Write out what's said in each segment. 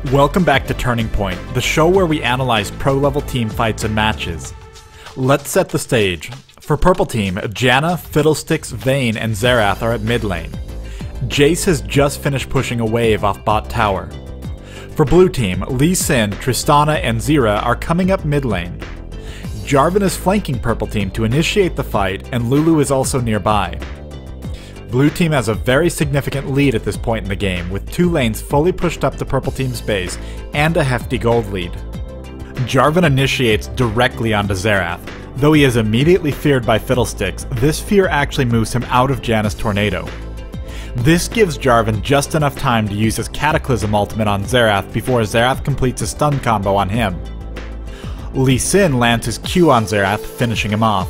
Welcome back to Turning Point, the show where we analyze pro-level team fights and matches. Let's set the stage. For Purple Team, Janna, Fiddlesticks, Vayne, and Xerath are at mid lane. Jace has just finished pushing a wave off bot tower. For Blue Team, Lee Sin, Tristana, and Zira are coming up mid lane. Jarvan is flanking Purple Team to initiate the fight, and Lulu is also nearby. Blue Team has a very significant lead at this point in the game, with 2 lanes fully pushed up to Purple Team's base and a hefty gold lead. Jarvan initiates directly onto Xerath. Though he is immediately feared by Fiddlesticks, this fear actually moves him out of Janna's tornado. This gives Jarvan just enough time to use his Cataclysm ultimate on Xerath before Xerath completes a stun combo on him. Lee Sin lands his Q on Xerath, finishing him off.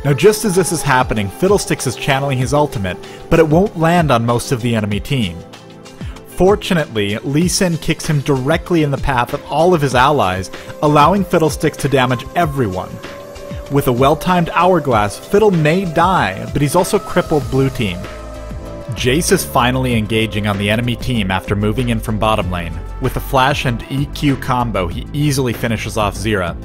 Now just as this is happening, Fiddlesticks is channeling his ultimate, but it won't land on most of the enemy team. Fortunately, Lee Sin kicks him directly in the path of all of his allies, allowing Fiddlesticks to damage everyone. With a well-timed hourglass, Fiddle may die, but he's also crippled Blue Team. Jace is finally engaging on the enemy team after moving in from bottom lane. With a flash and EQ combo, he easily finishes off Zira.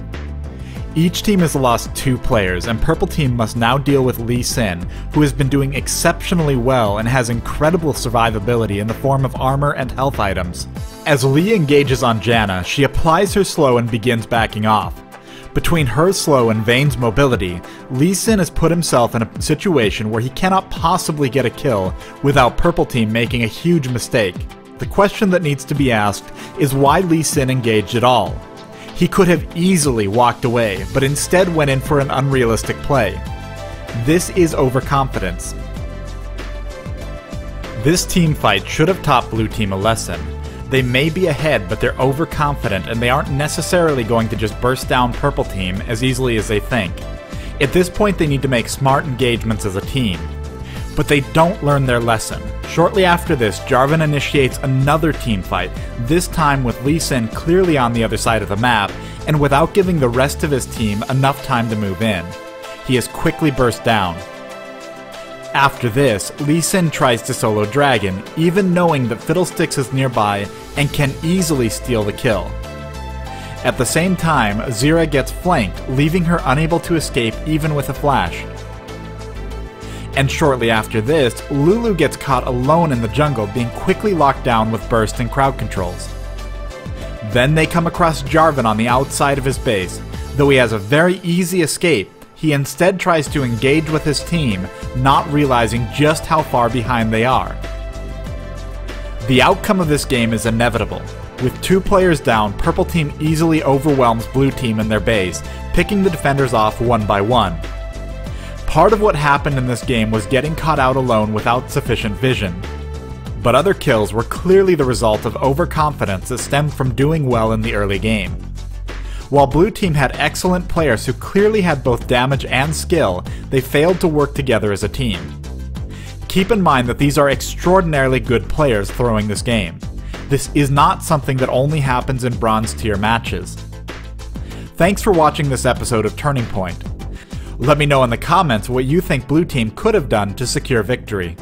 Each team has lost 2 players, and Purple Team must now deal with Lee Sin, who has been doing exceptionally well and has incredible survivability in the form of armor and health items. As Lee engages on Janna, she applies her slow and begins backing off. Between her slow and Vayne's mobility, Lee Sin has put himself in a situation where he cannot possibly get a kill without Purple Team making a huge mistake. The question that needs to be asked is why Lee Sin engaged at all. He could have easily walked away, but instead went in for an unrealistic play. This is overconfidence. This team fight should have taught Blue Team a lesson. They may be ahead, but they're overconfident and they aren't necessarily going to just burst down Purple Team as easily as they think. At this point they need to make smart engagements as a team. But they don't learn their lesson. Shortly after this, Jarvan initiates another team fight, this time with Lee Sin clearly on the other side of the map, and without giving the rest of his team enough time to move in. He is quickly burst down. After this, Lee Sin tries to solo Dragon, even knowing that Fiddlesticks is nearby and can easily steal the kill. At the same time, Zira gets flanked, leaving her unable to escape even with a flash. And shortly after this, Lulu gets caught alone in the jungle, being quickly locked down with burst and crowd controls. Then they come across Jarvan on the outside of his base. Though he has a very easy escape, he instead tries to engage with his team, not realizing just how far behind they are. The outcome of this game is inevitable. With 2 players down, Purple Team easily overwhelms Blue Team in their base, picking the defenders off one by one. Part of what happened in this game was getting caught out alone without sufficient vision. But other kills were clearly the result of overconfidence that stemmed from doing well in the early game. While Blue Team had excellent players who clearly had both damage and skill, they failed to work together as a team. Keep in mind that these are extraordinarily good players throwing this game. This is not something that only happens in bronze tier matches. Thanks for watching this episode of Turning Point. Let me know in the comments what you think Blue Team could have done to secure victory.